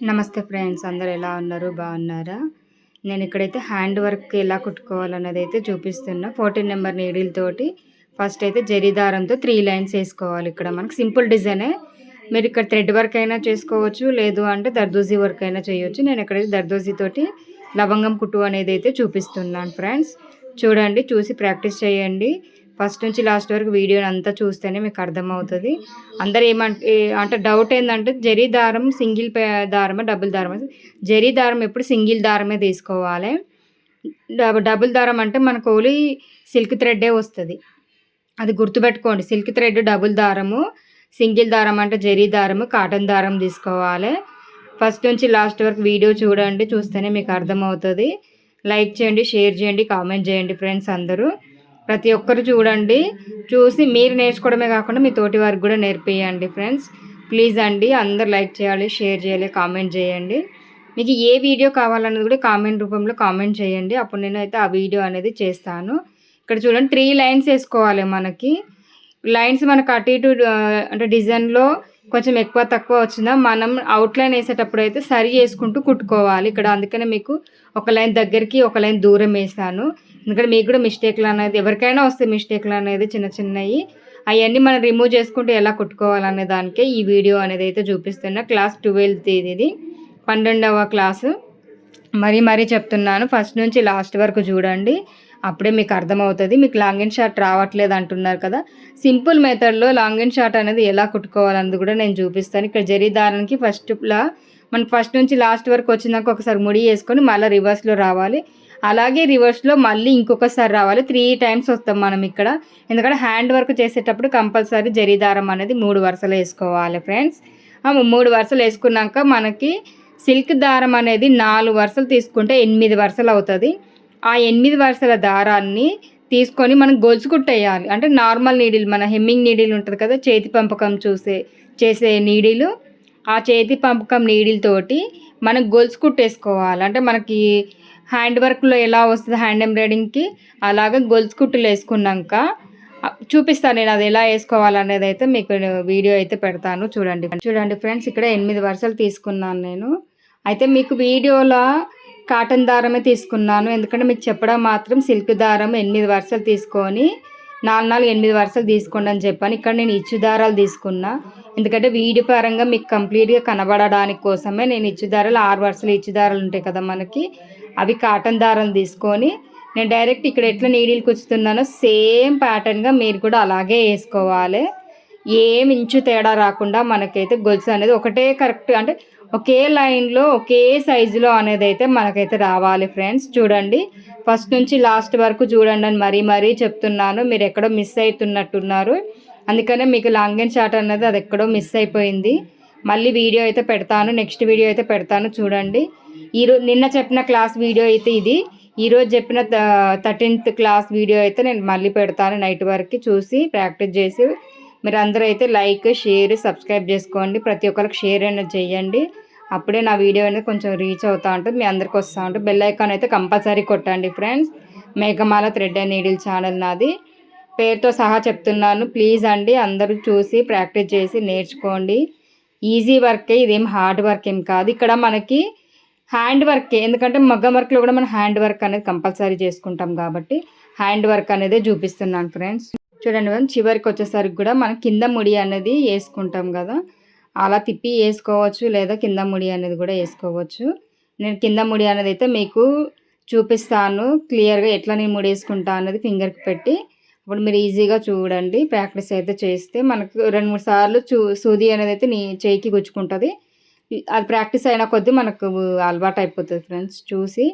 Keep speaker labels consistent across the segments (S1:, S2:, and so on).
S1: నమస్తే ఫ్రెండ్స్, అందరూ ఎలా ఉన్నారు? బాగున్నారా? నేను ఇక్కడైతే హ్యాండ్ వర్క్ ఎలా కుట్టుకోవాలన్నది అయితే చూపిస్తున్నా. 14 నెంబర్ నీడిల్ తోటి ఫస్ట్ అయితే జరీ దారంతో 3 లైన్స్ వేసుకోవాలి. ఇక్కడ మనకు సింపుల్ డిజైనే. మీరు ఇక్కడ థ్రెడ్ వర్క్ అయినా చేసుకోవచ్చు, లేదు అంటే దర్దోజీ వర్క్ అయినా చేయొచ్చు. నేను ఇక్కడైతే దర్దోజీ తోటి లవంగం కుట్టు అనేది అయితే చూపిస్తున్నాను ఫ్రెండ్స్. చూడండి, చూసి ప్రాక్టీస్ చేయండి. ఫస్ట్ నుంచి లాస్ట్ వరకు వీడియోని అంతా చూస్తేనే మీకు అర్థమవుతుంది. అందరు అంటే డౌట్ ఏంటంటే జరీ దారం సింగిల్ దారమా డబుల్ దారమా? జరీ దారం ఎప్పుడు సింగిల్ దారమే తీసుకోవాలి. డబుల్ దారం అంటే మనకు ఓన్లీ సిల్క్ థ్రెడ్డే వస్తుంది, అది గుర్తుపెట్టుకోండి. సిల్క్ థ్రెడ్ డబుల్ దారము, సింగిల్ దారం అంటే జరీ దారము, కాటన్ దారం తీసుకోవాలి. ఫస్ట్ నుంచి లాస్ట్ వరకు వీడియో చూడండి, చూస్తేనే మీకు అర్థమవుతుంది. లైక్ చేయండి, షేర్ చేయండి, కామెంట్ చేయండి ఫ్రెండ్స్. అందరూ ప్రతి ఒక్కరు చూడండి, చూసి మీరు నేర్చుకోవడమే కాకుండా మీ తోటి వారికి కూడా నేర్పియండి ఫ్రెండ్స్. ప్లీజ్ అండి, అందరు లైక్ చేయాలి, షేర్ చేయాలి, కామెంట్ చేయండి. మీకు ఏ వీడియో కావాలన్నది కూడా కామెంట్ రూపంలో కామెంట్ చేయండి, అప్పుడు నేనైతే ఆ వీడియో అనేది చేస్తాను. ఇక్కడ చూడండి, 3 లైన్స్ వేసుకోవాలి. మనకి లైన్స్ మనకు అటు ఇటు అంటే డిజైన్లో కొంచెం ఎక్కువ తక్కువ వచ్చిందా మనం అవుట్లైన్ వేసేటప్పుడు అయితే సరి చేసుకుంటూ కుట్టుకోవాలి. ఇక్కడ అందుకనే మీకు ఒక లైన్ దగ్గరికి ఒక లైన్ దూరం వేసాను. ఎందుకంటే మీకు కూడా మిస్టేక్లు అనేది ఎవరికైనా వస్తాయి, మిస్టేక్లు అనేది చిన్న చిన్నవి. అవన్నీ మనం రిమూవ్ చేసుకుంటూ ఎలా కుట్టుకోవాలనే దానికే ఈ వీడియో అనేది అయితే చూపిస్తున్నా. క్లాస్ 12 ఇది 12వ క్లాసు. మరీ చెప్తున్నాను, ఫస్ట్ నుంచి లాస్ట్ వరకు చూడండి, అప్పుడే మీకు అర్థమవుతుంది. మీకు లాంగ్ అండ్ షార్ట్ రావట్లేదు అంటున్నారు కదా, సింపుల్ మెథడ్లో లాంగ్ అండ్ షార్ట్ అనేది ఎలా కుట్టుకోవాలన్నది కూడా నేను చూపిస్తాను. ఇక్కడ జరీ దారానికి మనకు ఫస్ట్ నుంచి లాస్ట్ వరకు వచ్చినాక ఒకసారి ముడి వేసుకొని మళ్ళీ రివర్స్లో రావాలి. అలాగే రివర్స్లో మళ్ళీ ఇంకొకసారి రావాలి. 3 టైమ్స్ వస్తాం మనం ఇక్కడ. ఎందుకంటే హ్యాండ్ వర్క్ చేసేటప్పుడు కంపల్సరీ జరీ దారం అనేది 3 వరుసలు వేసుకోవాలి ఫ్రెండ్స్. 3 వరుసలు వేసుకున్నాక మనకి సిల్క్ దారం అనేది 4 వరుసలు తీసుకుంటే 8 వరుసలు అవుతుంది. ఆ 8 వరుసల దారాన్ని తీసుకొని మనం గొలుసు కుట్టేయాలి. అంటే నార్మల్ నీడిల్, మన హెమ్మింగ్ నీడిల్ ఉంటుంది కదా, చేతి పంపకం చేసే నీడిలు, ఆ చేతి పంపకం నీడిల్ తోటి మనం గొలుసు కుట్టేసుకోవాలి. అంటే మనకి హ్యాండ్ వర్క్లో ఎలా వస్తుంది హ్యాండ్ ఎంబ్రాయిడింగ్కి, అలాగే గొలుసు కుట్టులు వేసుకున్నాక చూపిస్తాను నేను అది ఎలా వేసుకోవాలనేది అయితే మీకు వీడియో అయితే పెడతాను. చూడండి ఫ్రెండ్స్, ఇక్కడ 8 వరుసలు తీసుకున్నాను నేను. అయితే మీకు వీడియోలో కాటన్ దారమే తీసుకున్నాను, ఎందుకంటే మీకు చెప్పడం మాత్రం సిల్క్ దారం 8 వరుసలు తీసుకొని 4 8 వరుసలు తీసుకోండి అని చెప్పాను. ఇక్కడ నేను ఇచ్చు దారాలు తీసుకున్నా, ఎందుకంటే వీడియో పరంగా మీకు కంప్లీట్గా కనబడడానికి కోసమే నేను ఇచ్చు దారాలు 6 వరుసలు ఇచ్చు దారాలు ఉంటాయి కదా మనకి, అవి కాటన్ దారాలు తీసుకొని నేను డైరెక్ట్ ఇక్కడ ఎట్లా నీడిల్ కుచ్చుతున్నానో సేమ్ ప్యాటర్న్గా మీరు కూడా అలాగే వేసుకోవాలి. ఏం ఇంచు తేడా రాకుండా మనకైతే గొలుసు అనేది ఒకటే కరెక్ట్, అంటే ఒకే లైన్లో ఒకే సైజులో అనేది అయితే మనకైతే రావాలి ఫ్రెండ్స్. చూడండి, ఫస్ట్ నుంచి లాస్ట్ వరకు చూడండి అని మరీ చెప్తున్నాను. మీరు ఎక్కడో మిస్ అవుతున్నట్టున్నారు, అందుకనే మీకు లాంగ్ అండ్ షార్ట్ అనేది అది ఎక్కడో మిస్ అయిపోయింది. మళ్ళీ వీడియో అయితే పెడతాను, నెక్స్ట్ వీడియో అయితే పెడతాను. చూడండి, నిన్న చెప్పిన క్లాస్ వీడియో అయితే ఇది, ఈరోజు చెప్పిన 13th క్లాస్ వీడియో అయితే నేను మళ్ళీ పెడతాను. నైట్ వరకు చూసి ప్రాక్టీస్ చేసి మీరు అందరూ అయితే లైక్, షేర్, సబ్స్క్రైబ్ చేసుకోండి. ప్రతి ఒక్కరికి షేర్ అనేది చేయండి, అప్పుడే నా వీడియో అనేది కొంచెం రీచ్ అవుతూ ఉంటుంది, మీ అందరికి వస్తూ ఉంటుంది. బెల్ ఐకాన్ అయితే కంపల్సరీ కొట్టండి friends. Meghamala thread and needle channel నాది, పేరుతో సహా చెప్తున్నాను. ప్లీజ్ అండి, అందరూ చూసి ప్రాక్టీస్ చేసి నేర్చుకోండి. ఈజీ వర్కే, ఇదేం హార్డ్ వర్క్ ఏం కాదు. ఇక్కడ మనకి హ్యాండ్ వర్కే, ఎందుకంటే మగ్గం వర్క్లో కూడా మనం హ్యాండ్ వర్క్ అనేది కంపల్సరీ చేసుకుంటాం కాబట్టి హ్యాండ్ వర్క్ అనేది చూపిస్తున్నాను ఫ్రెండ్స్. చూడండి, చివరికి వచ్చేసరికి కూడా మనం కింద ముడి అనేది వేసుకుంటాం కదా, అలా తిప్పి వేసుకోవచ్చు, లేదా కింద ముడి అనేది కూడా వేసుకోవచ్చు. నేను కింద ముడి అనేది అయితే మీకు చూపిస్తాను క్లియర్గా, ఎట్లా నేను ముడి వేసుకుంటా అన్నది ఫింగర్కి పెట్టి. అప్పుడు మీరు ఈజీగా చూడండి, ప్రాక్టీస్ అయితే చేస్తే మనకు 2-3 సార్లు సూది అనేది అయితే నీ చేయికి గుచ్చుకుంటుంది. అది ప్రాక్టీస్ అయిన కొద్దీ మనకు అలవాటు అయిపోతుంది ఫ్రెండ్స్. చూసి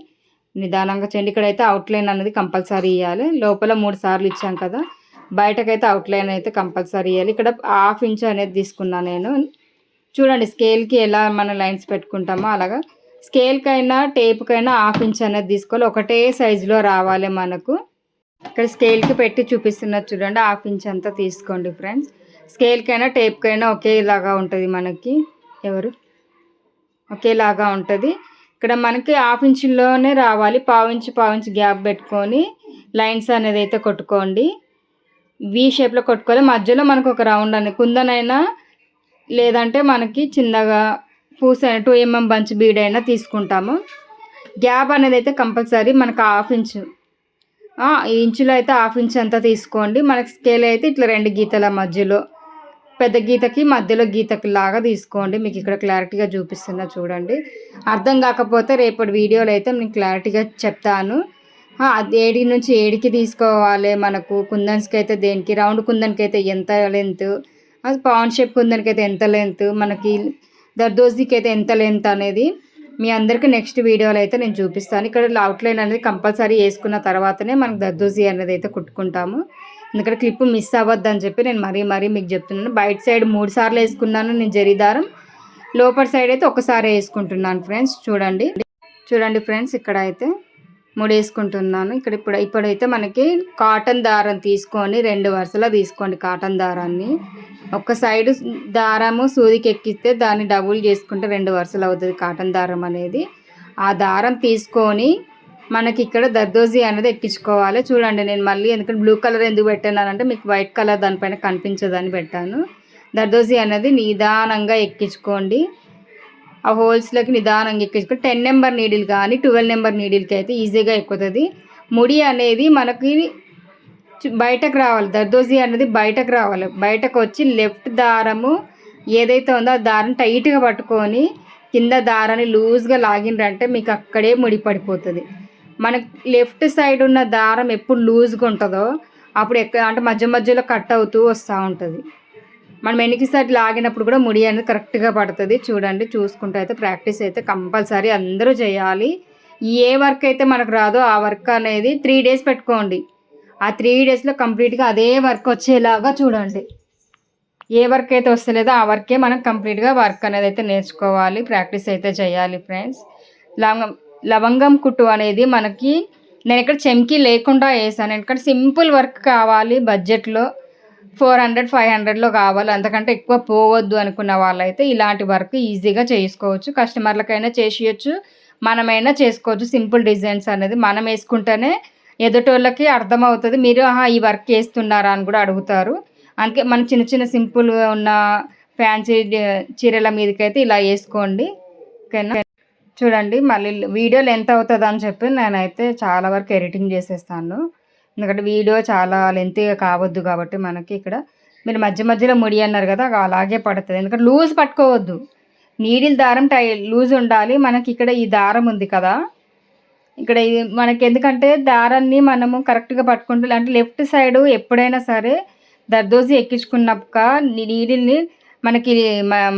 S1: నిదానంగా చేయండి. ఇక్కడైతే అవుట్లైన్ అనేది కంపల్సరీ ఇవ్వాలి. లోపల 3 సార్లు ఇచ్చాం కదా, బయటకైతే అవుట్లైన్ అయితే కంపల్సరీ ఇవ్వాలి. ఇక్కడ 1/2 ఇంచ్ అనేది తీసుకున్నాను నేను. చూడండి, స్కేల్కి ఎలా మనం లైన్స్ పెట్టుకుంటామో అలాగా స్కేల్కైనా టేప్కైనా 1/2 ఇంచ్ అనేది తీసుకోవాలి. ఒకటే సైజులో రావాలి మనకు. ఇక్కడ స్కేల్కి పెట్టి చూపిస్తున్నది చూడండి, 1/2 ఇంచ్ అంతా తీసుకోండి ఫ్రెండ్స్. స్కేల్కైనా టేప్కైనా ఒకేలాగా ఉంటుంది, మనకి ఒకేలాగా ఉంటుంది. ఇక్కడ మనకి 1/2 ఇంచులోనే రావాలి. 1/4 ఇంచ్ గ్యాప్ పెట్టుకొని లైన్స్ అనేది అయితే కొట్టుకోండి. వి షేప్లో కొట్టుకోవాలి. మధ్యలో మనకు ఒక రౌండ్ అనేది కుందనైనా, లేదంటే మనకి చిన్నగా పూస 2 mm బంచ్ బీడ్ అయినా తీసుకుంటాము. గ్యాప్ అనేది అయితే కంపల్సరీ మనకు 1/2 ఇంచు, ఈ ఇంచులో అయితే 1/2 ఇంచ్ అంతా తీసుకోండి. మనకి స్కేల్ అయితే ఇట్లా 2 గీతల మధ్యలో, పెద్ద గీతకి మధ్యలో గీతకి లాగా తీసుకోండి. మీకు ఇక్కడ క్లారిటీగా చూపిస్తున్నా చూడండి. అర్థం కాకపోతే రేపటి వీడియోలో అయితే నేను క్లారిటీగా చెప్తాను. అది 7 నుంచి 7కి తీసుకోవాలి. మనకు కుందన్స్కి అయితే దేనికి, రౌండ్ కుందన్కి అయితే ఎంత లెంత్, అది పౌండ్ షేప్ కుందన్కి అయితే ఎంత లెంత్, మనకి దర్దోజీకి అయితే ఎంత లెంత్ అనేది మీ అందరికీ నెక్స్ట్ వీడియోలో అయితే నేను చూపిస్తాను. ఇక్కడ అవుట్లైన్ అనేది కంపల్సరీ వేసుకున్న తర్వాతనే మనకు దర్దోజీ అనేది అయితే కుట్టుకుంటాము. ఎందుకంటే క్లిప్ మిస్ అవ్వద్దు అని చెప్పి నేను మరీ మీకు చెప్తున్నాను. బయట సైడ్ 3 సార్లు వేసుకున్నాను నేను జరీ దారం, లోపల సైడ్ అయితే ఒకసారి వేసుకుంటున్నాను ఫ్రెండ్స్. చూడండి ఫ్రెండ్స్, ఇక్కడ అయితే 3 వేసుకుంటున్నాను. ఇప్పుడైతే మనకి కాటన్ దారం తీసుకొని 2 వరుసలా తీసుకోండి. కాటన్ దారాన్ని ఒక సైడు దారము సూదికి ఎక్కిస్తే దాన్ని డబుల్ చేసుకుంటే 2 వరుసలు అవుతుంది కాటన్ దారం అనేది. ఆ దారం తీసుకొని మనకి ఇక్కడ దర్దోజీ అనేది ఎక్కించుకోవాలి. చూడండి, నేను మళ్ళీ ఎందుకంటే బ్లూ కలర్ ఎందుకు పెట్టానంటే మీకు వైట్ కలర్ దానిపైన కనిపించదని పెట్టాను. దర్దోజీ అనేది నిదానంగా ఎక్కించుకోండి. ఆ హోల్స్లోకి నిదానంగా ఎక్కించుకొని 10 నెంబర్ నీడిల్ కానీ 12 నెంబర్ నీడిల్కి అయితే ఈజీగా ఎక్కుతుంది. ముడి అనేది మనకి బయటకు రావాలి, దర్దోజీ అనేది బయటకు రావాలి. బయటకు వచ్చి లెఫ్ట్ దారము ఏదైతే ఉందో ఆ దారం టైట్గా పట్టుకొని కింద దారాన్ని లూజ్గా లాగినరంటే మీకు అక్కడే ముడి పడిపోతుంది. మనకి లెఫ్ట్ సైడ్ ఉన్న దారం ఎప్పుడు లూజ్గా ఉంటుందో అప్పుడు అంటే మధ్యలో కట్ అవుతూ వస్తూ ఉంటుంది. మనం వెనక్కి సైడ్ లాగినప్పుడు కూడా ముడి అనేది కరెక్ట్గా పడుతుంది. చూడండి, చూసుకుంటే అయితే ప్రాక్టీస్ అయితే కంపల్సరీ అందరూ చేయాలి. ఏ వర్క్ అయితే మనకు రాదో ఆ వర్క్ అనేది 3 డేస్ పెట్టుకోండి. ఆ 3 డేస్లో కంప్లీట్గా అదే వర్క్ వచ్చేలాగా చూడండి. ఏ వర్క్ అయితే వస్తలేదో ఆ వర్కే మనం కంప్లీట్గా వర్క్ అనేది అయితే నేర్చుకోవాలి, ప్రాక్టీస్ అయితే చేయాలి ఫ్రెండ్స్. లవంగం కుట్టు అనేది మనకి నేను ఇక్కడ చెంకి లేకుండా వేసాను. ఎందుకంటే సింపుల్ వర్క్ కావాలి, బడ్జెట్లో 400-500లో కావాలి, అంతకంటే ఎక్కువ పోవద్దు అనుకున్న వాళ్ళైతే ఇలాంటి వర్క్ ఈజీగా చేసుకోవచ్చు. కస్టమర్లకైనా చేసేయచ్చు, మనమైనా చేసుకోవచ్చు. సింపుల్ డిజైన్స్ అనేది మనం వేసుకుంటేనే ఎదుటోళ్ళకి అర్థమవుతుంది. మీరు ఈ వర్క్ వేస్తున్నారా అని కూడా అడుగుతారు. అందుకే మన చిన్న సింపుల్గా ఉన్న ఫ్యాన్సీ చీరల మీదకైతే ఇలా వేసుకోండి, ఓకేనా. చూడండి, మళ్ళీ వీడియో లెంత్ అవుతుంది అని చెప్పి నేనైతే చాలా వరకు ఎడిటింగ్ చేసేస్తాను. ఎందుకంటే వీడియో చాలా లెంతీగా కావద్దు కాబట్టి మనకి ఇక్కడ మీరు మధ్యలో ముడి అన్నారు కదా, అలాగే పడుతుంది. ఎందుకంటే లూజ్ పట్టుకోవద్దు, నీడిల్ దారం లూజ్ ఉండాలి. మనకి ఇక్కడ ఈ దారం ఉంది కదా, ఇక్కడ మనకి ఎందుకంటే దారాన్ని మనము కరెక్ట్గా పట్టుకుంటే, అంటే లెఫ్ట్ సైడు ఎప్పుడైనా సరే దర్దోజీ ఎక్కించుకున్నాక నీడిల్ని మనకి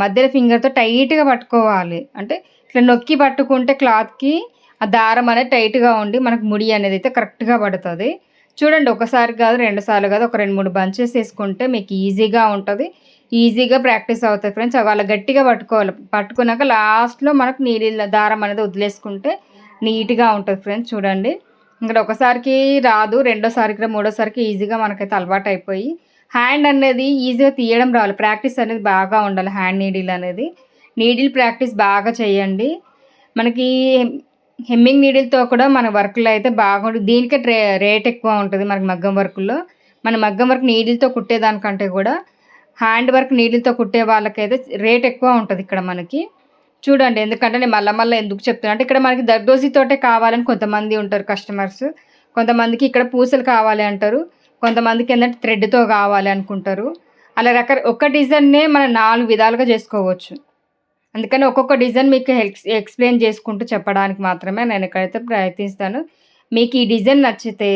S1: మధ్యలో ఫింగర్తో టైట్గా పట్టుకోవాలి. అంటే ఇట్లా నొక్కి పట్టుకుంటే క్లాత్కి ఆ దారం అనేది టైట్గా ఉండి మనకు ముడి అనేది అయితే కరెక్ట్గా పడుతుంది. చూడండి, ఒకసారి కాదు 2 సార్లు కాదు, ఒక 2-3 బంచెస్ వేసుకుంటే మీకు ఈజీగా ఉంటుంది, ఈజీగా ప్రాక్టీస్ అవుతుంది ఫ్రెండ్స్. అలా గట్టిగా పట్టుకోవాలి. పట్టుకున్నాక లాస్ట్లో మనకు నీడిల్ దారం అనేది వదిలేసుకుంటే నీట్గా ఉంటుంది ఫ్రెండ్స్. చూడండి, ఇక్కడ ఒకసారికి రాదు, రెండోసారికి మూడోసారికి ఈజీగా మనకైతే అలవాటు అయిపోయి హ్యాండ్ అనేది ఈజీగా తీయడం రావాలి. ప్రాక్టీస్ అనేది బాగా ఉండాలి. హ్యాండ్ నీడిల్ ప్రాక్టీస్ బాగా చేయండి. మనకి హెమ్మింగ్ నీడిల్తో కూడా మన వర్క్లో అయితే బాగుంటుంది. దీనికే రేట్ ఎక్కువ ఉంటుంది మనకి మగ్గం వర్క్లో. మన మగ్గం వర్క్ నీడిల్తో కుట్టేదానికంటే కూడా హ్యాండ్ వర్క్ నీడిల్తో కుట్టే వాళ్ళకైతే రేట్ ఎక్కువ ఉంటుంది ఇక్కడ మనకి. చూడండి, ఎందుకంటే నేను మళ్ళీ ఎందుకు చెప్తున్నా అంటే ఇక్కడ మనకి దర్దోజీతోటే కావాలని కొంతమంది ఉంటారు కస్టమర్స్, కొంతమందికి ఇక్కడ పూసలు కావాలి అంటారు, కొంతమందికి ఏంటంటే థ్రెడ్తో కావాలి అనుకుంటారు. అలా ఒక డిజైన్నే మనం 4 విధాలుగా చేసుకోవచ్చు. అందుకని ఒక్కొక్క డిజైన్ మీకు ఎక్స్ప్లెయిన్ చేసుకుంటూ చెప్పడానికి మాత్రమే నేను ఇక్కడైతే ప్రయత్నిస్తాను. మీకు ఈ డిజైన్ నచ్చితే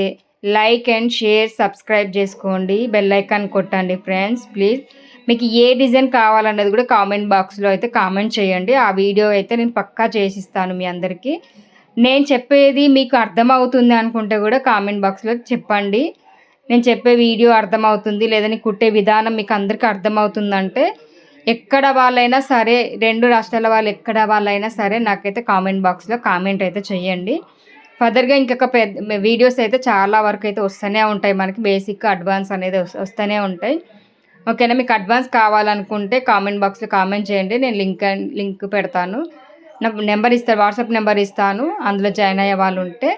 S1: లైక్ అండ్ షేర్, సబ్స్క్రైబ్ చేసుకోండి, బెల్ ఐకాన్ కొట్టండి ఫ్రెండ్స్ ప్లీజ్. మీకు ఏ డిజైన్ కావాలన్నది కూడా కామెంట్ బాక్స్లో అయితే కామెంట్ చేయండి. ఆ వీడియో అయితే నేను పక్కా చేసిస్తాను మీ అందరికీ. నేను చెప్పేది మీకు అర్థమవుతుంది అనుకుంటే కూడా కామెంట్ బాక్స్లో చెప్పండి. నేను చెప్పే వీడియో అర్థమవుతుంది లేదా నేను కుట్టే విధానం మీకు అందరికీ అర్థమవుతుందంటే ఎక్కడ వాళ్ళైనా సరే, 2 రాష్ట్రాల వాళ్ళు ఎక్కడ వాళ్ళైనా సరే నాకైతే కామెంట్ బాక్స్లో కామెంట్ అయితే చేయండి. ఫర్దర్గా ఇంకొక వీడియోస్ అయితే చాలా వరకు అయితే వస్తూనే ఉంటాయి మనకి. బేసిక్ అడ్వాన్స్ అనేది వస్తూనే ఉంటాయి, ఓకేనా. మీకు అడ్వాన్స్ కావాలనుకుంటే కామెంట్ బాక్స్లో కామెంట్ చేయండి, నేను లింక్ పెడతాను. నా నెంబర్ ఇస్తాను, వాట్సాప్ నెంబర్ ఇస్తాను, అందులో జాయిన్ అయ్యే వాళ్ళు ఉంటే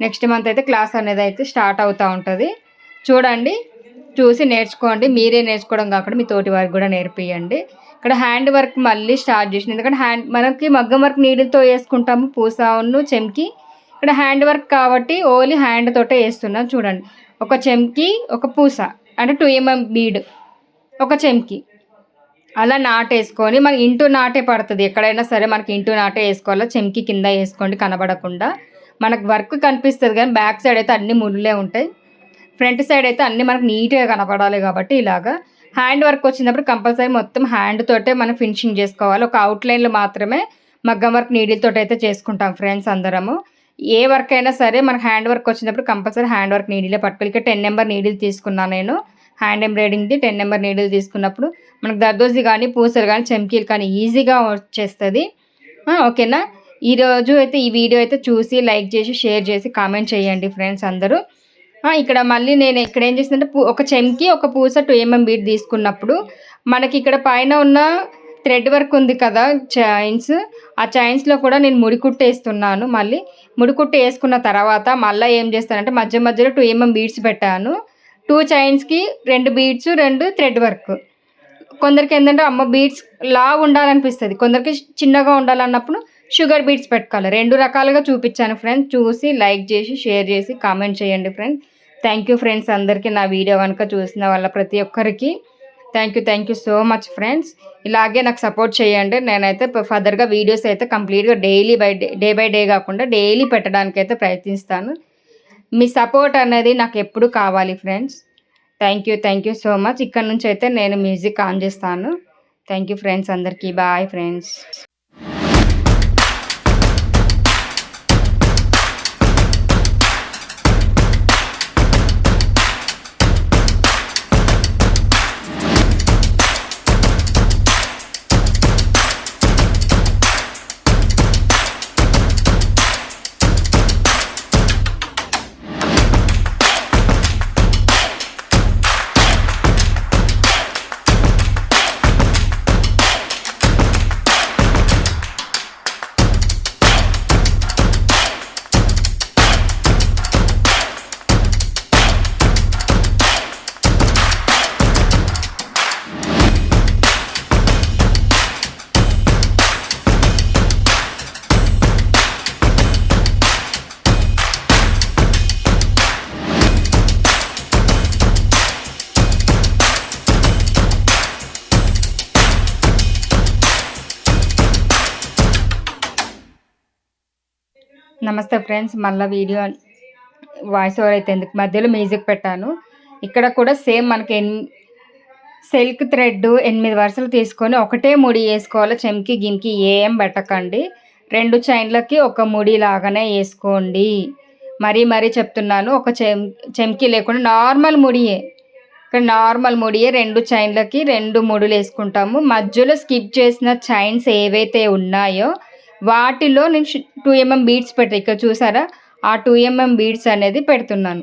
S1: నెక్స్ట్ మంత్ అయితే క్లాస్ అనేది అయితే స్టార్ట్ అవుతూ ఉంటుంది. చూడండి, చూసి నేర్చుకోండి. మీరే నేర్చుకోవడం కాకుండా మీ తోటి వారికి కూడా నేర్పియండి. ఇక్కడ హ్యాండ్ వర్క్ మళ్ళీ స్టార్ట్ చేసిన, ఎందుకంటే మనకి మగ్గం వర్క్ నీడిల్తో వేసుకుంటాము పూసాను చెంకి. ఇక్కడ హ్యాండ్ వర్క్ కాబట్టి ఓన్లీ హ్యాండ్ తోటే వేస్తున్నాను. చూడండి, ఒక చెంకి ఒక పూస అంటే 2 mm బీడ్ ఒక చెంకి అలా నాటేసుకొని, మనకి ఇంటూ నాటే పడుతుంది ఎక్కడైనా సరే, మనకి ఇంటూ నాటే వేసుకోవాలా. చెంకి కింద వేసుకోండి కనబడకుండా, మనకు వర్క్ కనిపిస్తుంది కానీ బ్యాక్ సైడ్ అయితే అన్ని ముళ్ళే ఉంటాయి. ఫ్రంట్ సైడ్ అయితే అన్నీ మనకు నీట్గా కనపడాలి కాబట్టి ఇలాగా హ్యాండ్ వర్క్ వచ్చినప్పుడు కంపల్సరీ మొత్తం హ్యాండ్ తోటే మనం ఫినిషింగ్ చేసుకోవాలి. ఒక అవుట్లైన్లు మాత్రమే మగ్గం వర్క్ నీడిల్ తోటి అయితే చేసుకుంటాం ఫ్రెండ్స్ అందరము. ఏ వర్క్ అయినా సరే మనకు హ్యాండ్ వర్క్ వచ్చినప్పుడు కంపల్సరీ హ్యాండ్ వర్క్ నీడిలే పట్టుకోవాలి. ఇక్కడ 10 నెంబర్ నీడిల్ తీసుకున్నాను నేను, హ్యాండ్ ఎంబ్రాయిడింగ్ది 10 నెంబర్ నీడిల్ తీసుకున్నప్పుడు మనకు దర్దోజీ కానీ పూసలు కానీ చెంకీలు కానీ ఈజీగా వచ్చేస్తుంది. ఓకేనా. ఈరోజు అయితే ఈ వీడియో అయితే చూసి లైక్ చేసి షేర్ చేసి కామెంట్ చేయండి ఫ్రెండ్స్ అందరూ. ఇక్కడ మళ్ళీ నేను ఇక్కడ ఏం చేసిందంటే ఒక చెంకి ఒక పూస 2 mm బీట్ తీసుకున్నప్పుడు మనకి ఇక్కడ పైన ఉన్న థ్రెడ్ వర్క్ ఉంది కదా చైన్స్, ఆ చైన్స్లో కూడా నేను ముడికుట్టు వేస్తున్నాను. మళ్ళీ ముడికుట్టు వేసుకున్న తర్వాత మళ్ళీ ఏం చేస్తానంటే మధ్య మధ్యలో 2 mm బీడ్స్ పెట్టాను. 2 చైన్స్కి 2 బీడ్స్ 2 థ్రెడ్ వర్క్. కొందరికి ఏంటంటే బీడ్స్ లావు ఉండాలనిపిస్తుంది, కొందరికి చిన్నగా ఉండాలన్నప్పుడు షుగర్ బీడ్స్ పెట్టుకోవాలి. 2 రకాలుగా చూపించాను ఫ్రెండ్స్. చూసి లైక్ చేసి షేర్ చేసి కామెంట్ చేయండి ఫ్రెండ్స్. థ్యాంక్ యూ ఫ్రెండ్స్ అందరికీ. నా వీడియో కనుక చూసిన వాళ్ళ ప్రతి ఒక్కరికి thank you so much friends. ఇలాగే నాకు సపోర్ట్ చేయండి. నేనైతే ఫర్దర్గా వీడియోస్ అయితే కంప్లీట్గా డే బై డే కాకుండా డైలీ పెట్టడానికైతే ప్రయత్నిస్తాను. మీ సపోర్ట్ అనేది నాకు ఎప్పుడు కావాలి friends. Thank you so much. ఇక్కడ నుంచి అయితే నేను మ్యూజిక్ ఆన్ చేస్తాను. థ్యాంక్ యూ ఫ్రెండ్స్ అందరికీ. Bye friends. నమస్తే ఫ్రెండ్స్. మళ్ళీ వీడియో వాయిస్ ఓవర్ అయితే ఎందుకు, మధ్యలో మ్యూజిక్ పెట్టాను. ఇక్కడ కూడా సేమ్ మనకి సిల్క్ థ్రెడ్ 8 వరుసలు తీసుకొని ఒకటే ముడి వేసుకోవాలి. చెంకి గిమ్కి ఏం పెట్టకండి. 2 చైన్లకి ఒక ముడి లాగానే వేసుకోండి. మరీ చెప్తున్నాను, ఒక చెంకి లేకుండా నార్మల్ ముడియే. ఇక్కడ నార్మల్ ముడియే 2 చైన్లకి 2 ముడులు వేసుకుంటాము. మధ్యలో స్కిప్ చేసిన చైన్స్ ఏవైతే ఉన్నాయో వాటిలో నేను 2 mm బీడ్స్ పెట్టా. ఇక్కడ చూసారా, ఆ 2 mm బీడ్స్ అనేది పెడుతున్నాను.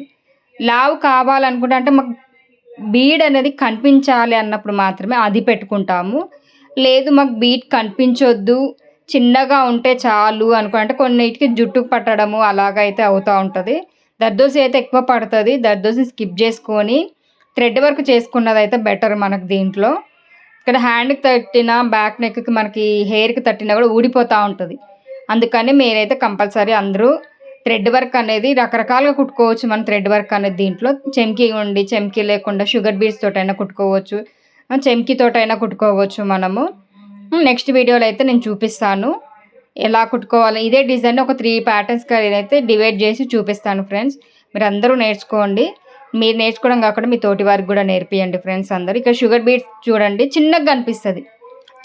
S1: లావు కావాలనుకుంటే అంటే మాకు బీడ్ అనేది కనిపించాలి అన్నప్పుడు మాత్రమే అది పెట్టుకుంటాము. లేదు మాకు బీడ్ కనిపించొద్దు, చిన్నగా ఉంటే చాలు అనుకుంటే కొన్నిటికి జుట్టుకు పట్టడము అలాగైతే అవుతూ ఉంటుంది. దర్దోసి అయితే ఎక్కువ పడుతుంది. దర్దోసిని స్కిప్ చేసుకొని థ్రెడ్ వర్క్ చేసుకున్నది అయితే బెటర్ మనకు దీంట్లో. ఇక్కడ హ్యాండ్కి తట్టిన బ్యాక్ నెక్కి మనకి హెయిర్కి తట్టినా కూడా ఊడిపోతూ ఉంటుంది. అందుకని మీరైతే కంపల్సరీ అందరూ థ్రెడ్ వర్క్ అనేది రకరకాలుగా కుట్టుకోవచ్చు. మన థ్రెడ్ వర్క్ అనేది దీంట్లో చెంకీ ఉండి చెంకీ లేకుండా షుగర్ బీడ్స్ తోటైనా కుట్టుకోవచ్చు, చెంకీ తోటైనా కుట్టుకోవచ్చు మనము. నెక్స్ట్ వీడియోలో అయితే నేను చూపిస్తాను ఎలా కుట్టుకోవాలి. ఇదే డిజైన్ ఒక 3 ప్యాటర్న్స్గా నేనైతే డివైడ్ చేసి చూపిస్తాను ఫ్రెండ్స్. మీరు అందరూ నేర్చుకోండి. మీరు నేర్చుకోవడం కాకుండా మీ తోటి వారికి కూడా నేర్పియండి ఫ్రెండ్స్ అందరూ. ఇక్కడ షుగర్ బీడ్స్ చూడండి చిన్నగా అనిపిస్తుంది.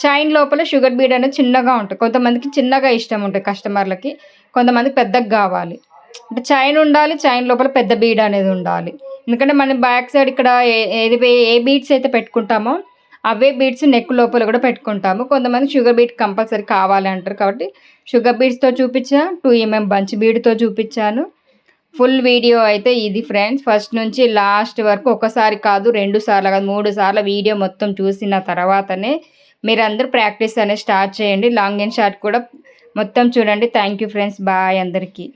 S1: చైన్ లోపల షుగర్ బీడ్ అనేది చిన్నగా ఉంటుంది. కొంతమందికి చిన్నగా ఇష్టం ఉంటుంది కస్టమర్లకి, కొంతమందికి పెద్దగా కావాలి. అంటే చైన్ ఉండాలి, చైన్ లోపల పెద్ద బీడ్ అనేది ఉండాలి. ఎందుకంటే మనం బ్యాక్ సైడ్ ఇక్కడ ఏ బీడ్స్ అయితే పెట్టుకుంటామో అవే బీడ్స్ నెక్ లోపల కూడా పెట్టుకుంటాము. కొంతమంది షుగర్ బీడ్ కంపల్సరీ కావాలి అంటారు కాబట్టి షుగర్ బీడ్స్తో చూపించా, 2 mm బంచ్ బీడ్తో చూపించాను. ఫుల్ వీడియో అయితే ఇది ఫ్రెండ్స్. ఫస్ట్ నుంచి లాస్ట్ వరకు ఒకసారి కాదు 2 సార్లు కాదు 3 సార్లు వీడియో మొత్తం చూసిన తర్వాతనే మీరందరూ ప్రాక్టీస్ అనేది స్టార్ట్ చేయండి. లాంగ్ అండ్ షార్ట్ కూడా మొత్తం చూడండి. Thank you friends. బాయ్ అందరికీ.